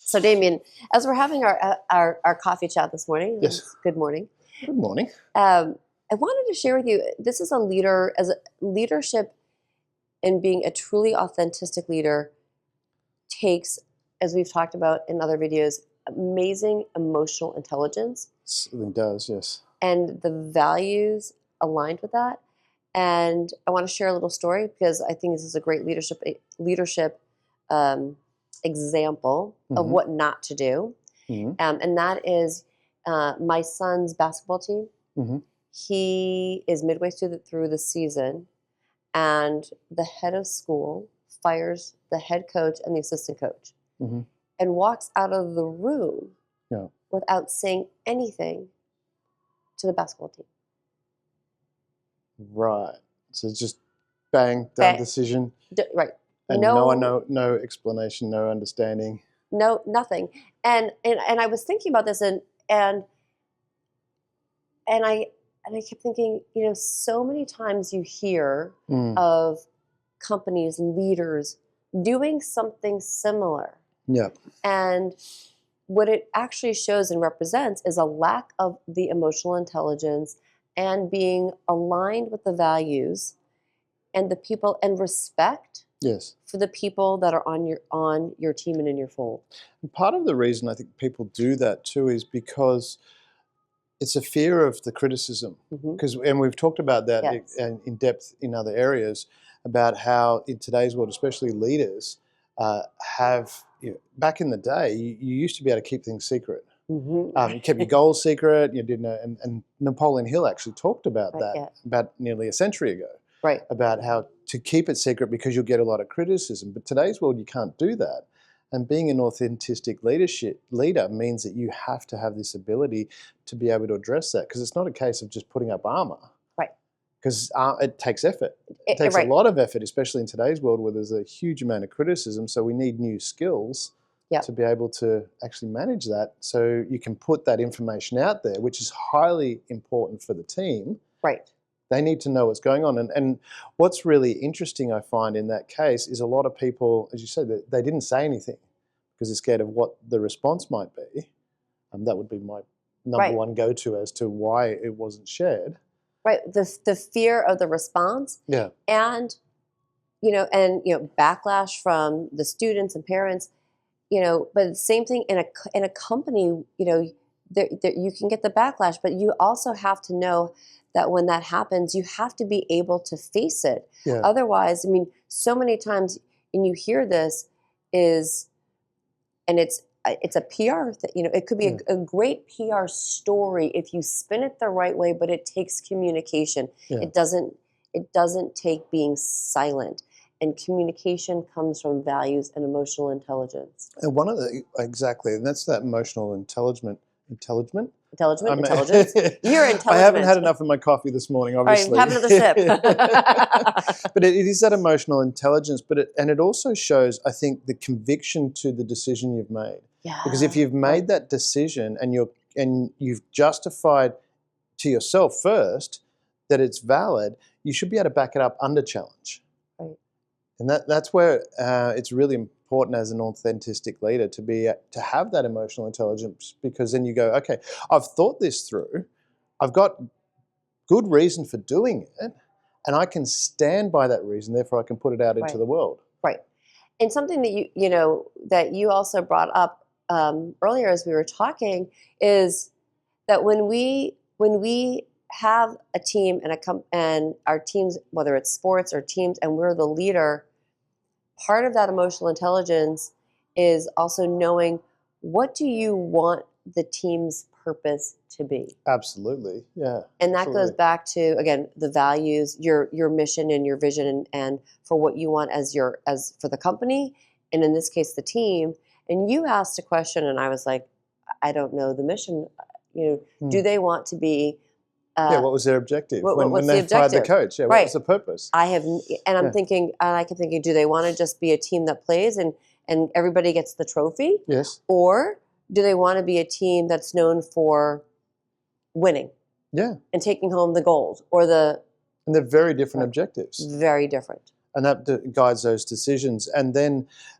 So, Damien, as we're having our coffee chat this morning, Yes. good morning. Good morning. I wanted to share with you. This is leadership, and being a truly authentic leader takes, as we've talked about in other videos, amazing emotional intelligence. Certainly does, yes. And the values aligned with that. And I want to share a little story because I think this is a great leadership example of what not to do. And that is my son's basketball team. He is midway through the season, and the head of school fires the head coach and the assistant coach and walks out of the room without saying anything to the basketball team. Right. So just bang, done decision. Right. And no explanation, no understanding. No, nothing. And I was thinking about this and I kept thinking, so many times you hear of companies, leaders doing something similar. Yeah. And what it actually shows and represents is a lack of the emotional intelligence and being aligned with the values and the people and respect for the people that are on your team and in your fold. And part of the reason I think people do that too is because it's a fear of the criticism. And we've talked about that in depth in other areas about how in today's world, especially leaders, have, back in the day, you used to be able to keep things secret. You kept your goals secret. You didn't know, and Napoleon Hill actually talked about that about nearly a century ago. Right. About how to keep it secret because you'll get a lot of criticism. But today's world, you can't do that. And being an authentic leader means that you have to have this ability to be able to address that, because it's not a case of just putting up armor. Right. Because it takes effort. It takes a lot of effort, especially in today's world where there's a huge amount of criticism. So we need new skills to be able to actually manage that, so you can put that information out there, which is highly important for the team. Right. They need to know what's going on. And what's really interesting, I find, in that case is a lot of people, as you said, they didn't say anything because they're scared of what the response might be. That would be my number one go-to as to why it wasn't shared. Right. The fear of the response. Yeah. And, backlash from the students and parents, but the same thing in a company, you can get the backlash, but you also have to know that when that happens, you have to be able to face it. Yeah. Otherwise, so many times, and you hear this it's a PR thing. It could be a great PR story if you spin it the right way, but it takes communication. Yeah. It doesn't take being silent. And communication comes from values and emotional intelligence. And and that's that emotional intelligence. Intelligence? You're intelligent. I haven't had enough of my coffee this morning, obviously. All right, have another sip. But it is that emotional intelligence, and it also shows, I think, the conviction to the decision you've made. Yeah. Because if you've made that decision and you've justified to yourself first that it's valid, you should be able to back it up under challenge. Right. And that's where it's really important as an authentic leader to have that emotional intelligence, because then you go, okay, I've thought this through, I've got good reason for doing it, and I can stand by that reason, therefore I can put it out into the world. Right. And something that that you also brought up earlier as we were talking is that when we have a team and our teams, whether it's sports or teams, and we're the leader, part of that emotional intelligence is also knowing, what do you want the team's purpose to be? Absolutely, yeah. And that goes back to, again, the values, your mission and your vision, and for what you want as for the company, and in this case, the team. And you asked a question, and I was like, I don't know the mission. Do they want to be? What was their objective when they fired the coach? Yeah, right. What was the purpose? I'm thinking, and I kept thinking, do they want to just be a team that plays and everybody gets the trophy? Yes. Or do they want to be a team that's known for winning? Yeah. And taking home the gold or the. And they're very different objectives. Very different. and that guides those decisions. And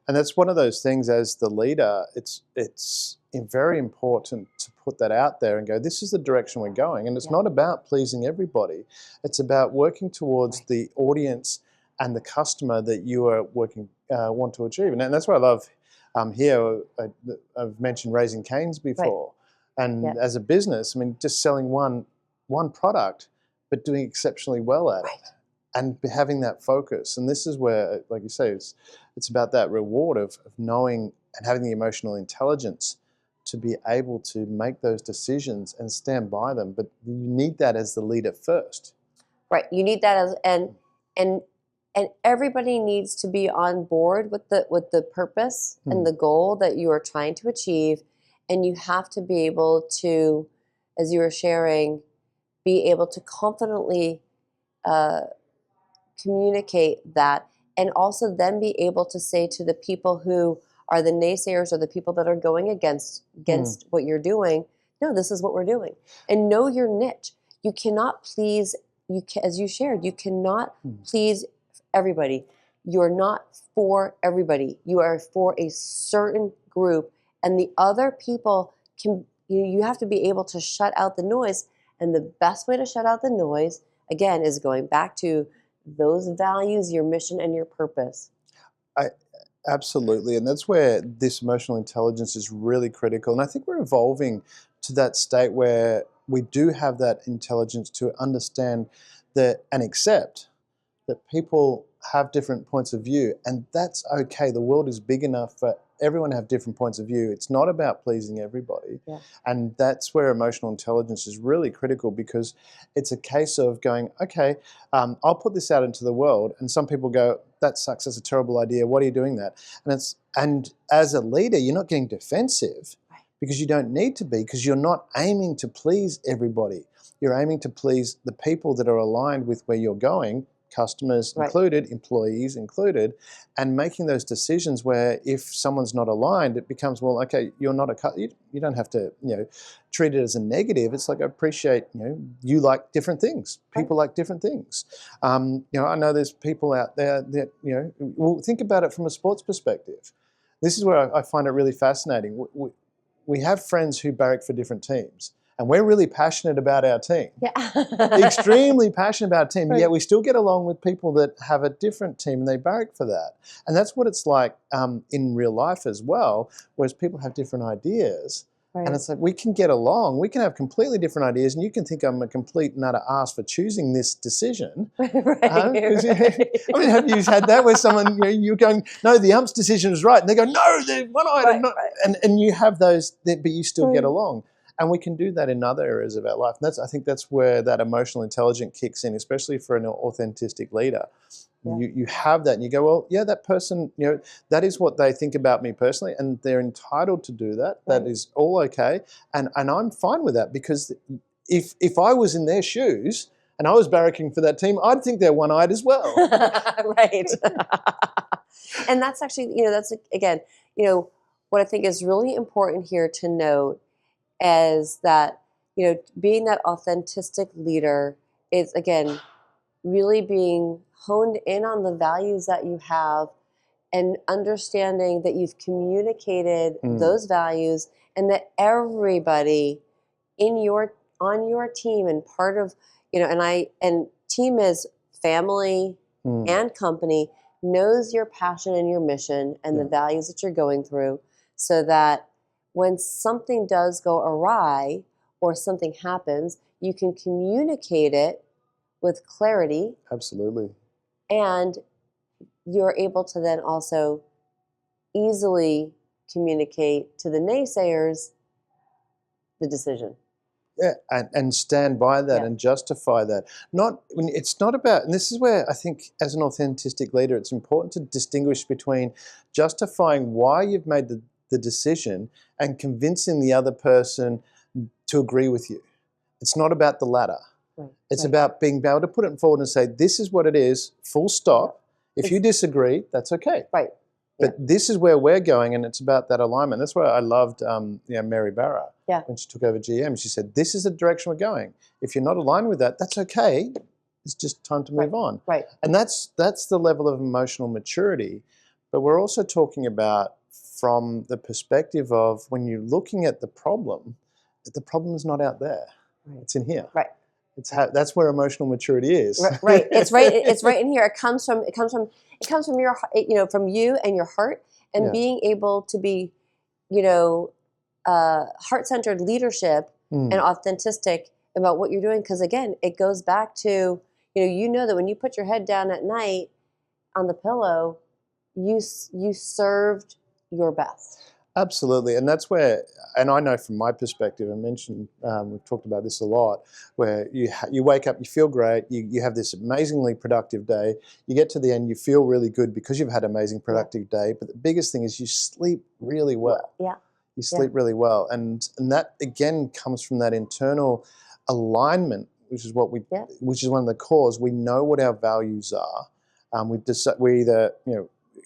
that's one of those things as the leader, it's very important to put that out there and go, this is the direction we're going. And it's not about pleasing everybody. It's about working towards the audience and the customer that you are want to achieve. And that's what I love here. I've mentioned Raising Cane's before. And as a business, I mean, just selling one product, but doing exceptionally well at it. And having that focus. And this is where, like you say, it's about that reward of knowing and having the emotional intelligence to be able to make those decisions and stand by them. But you need that as the leader first. Right. You need that as and everybody needs to be on board with the purpose and the goal that you are trying to achieve. And you have to be able to, as you were sharing, be able to confidently communicate that, and also then be able to say to the people who are the naysayers or the people that are going against what you're doing, no, this is what we're doing. And know your niche. You cannot please, as you shared, you cannot please everybody. You're not for everybody. You are for a certain group, and the other people you have to be able to shut out the noise. And the best way to shut out the noise, again, is going back to those values, your mission, and your purpose. Absolutely. And that's where this emotional intelligence is really critical. And I think we're evolving to that state where we do have that intelligence to understand that and accept that people have different points of view. And that's okay. The world is big enough for everyone to have different points of view. It's not about pleasing everybody. And that's where emotional intelligence is really critical, because it's a case of going, okay, I'll put this out into the world, and some people go, that sucks, that's a terrible idea, what are you doing that? And as a leader, you're not getting defensive, because you don't need to be, because you're not aiming to please everybody. You're aiming to please the people that are aligned with where you're going, customers included, employees included, and making those decisions where if someone's not aligned, it becomes, well, okay, you're not you don't have to, treat it as a negative. It's like, I appreciate, you like different things. People like different things. I know there's people out there that, well, think about it from a sports perspective. This is where I find it really fascinating. We have friends who barrack for different teams. And we're really passionate about our team. Extremely passionate about our team, yet we still get along with people that have a different team and they barrack for that. And that's what it's like in real life as well, whereas people have different ideas. And it's like, we can get along, we can have completely different ideas, and you can think I'm a complete and utter ass for choosing this decision. I mean, have you had that where someone, you're going, no, the ump's decision is right, and they go, no, they're one item, and you have those, but you still get along. And we can do that in other areas of our life. And I think that's where that emotional intelligence kicks in, especially for an authentic leader. You have that, and you go, well, yeah, that person, that is what they think about me personally, and they're entitled to do that. That is all okay. And I'm fine with that, because if I was in their shoes and I was barracking for that team, I'd think they're one-eyed as well. And that's actually, that's, again, what I think is really important here to note is that, being that authentic leader is, again, really being honed in on the values that you have and understanding that you've communicated those values, and that everybody on your team and part of, and team is family and company, knows your passion and your mission and the values that you're going through, so that when something does go awry or something happens, you can communicate it with clarity. Absolutely. And you're able to then also easily communicate to the naysayers the decision. Yeah, and stand by that and justify that. It's not about, and this is where I think as an authentic leader, it's important to distinguish between justifying why you've made the decision and convincing the other person to agree with you. It's not about the latter. It's about being able to put it forward and say, this is what it is, full stop. If you disagree, that's okay. But this is where we're going, and it's about that alignment. That's why I loved Mary Barra when she took over GM. She said, this is the direction we're going. If you're not aligned with that, that's okay. it's just time to move on. Right. And that's the level of emotional maturity. But we're also talking about from the perspective of when you're looking at the problem is not out there. Right. It's in here. Right. That's where emotional maturity is. Right. It's right. It's right in here. It comes from your, from you and your heart, and being able to be, heart-centered leadership and authentic about what you're doing. Because again, it goes back to, that when you put your head down at night on the pillow, you served your best. Absolutely, and that's where, and I know from my perspective, I mentioned, we've talked about this a lot, where you wake up, you feel great, you have this amazingly productive day, you get to the end, you feel really good because you've had an amazing productive day, but the biggest thing is you sleep really well. Yeah. You sleep really well, and that again comes from that internal alignment, which is which is one of the cores. We know what our values are. We either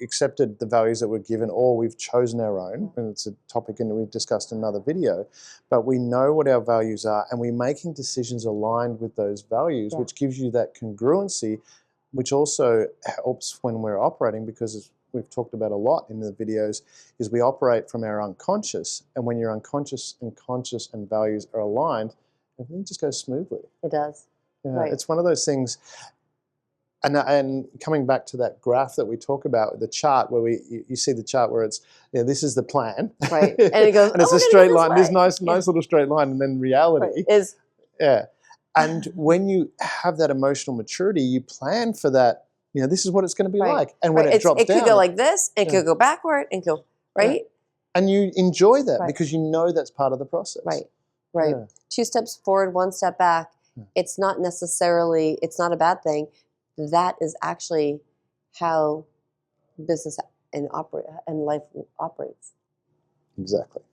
accepted the values that we're given, or we've chosen our own, and it's a topic and we've discussed in another video. But we know what our values are, and we're making decisions aligned with those values, which gives you that congruency, which also helps when we're operating, because as we've talked about a lot in the videos, is we operate from our unconscious, and when your unconscious and conscious and values are aligned, everything just goes smoothly. It does. Right. It's one of those things. And coming back to that graph that we talk about, the chart where you see the chart where it's, this is the plan. Right. And it goes, and it's a straight line, this nice little straight line, and then reality is. Yeah. And when you have that emotional maturity, you plan for that, this is what it's going to be like. And when it drops down. It could go like this, it could go backward, and go, right? Yeah. And you enjoy that because you know that's part of the process. Right. Right. Yeah. 2 steps forward, 1 step back. It's not a bad thing. That is actually how business and life operates. Exactly.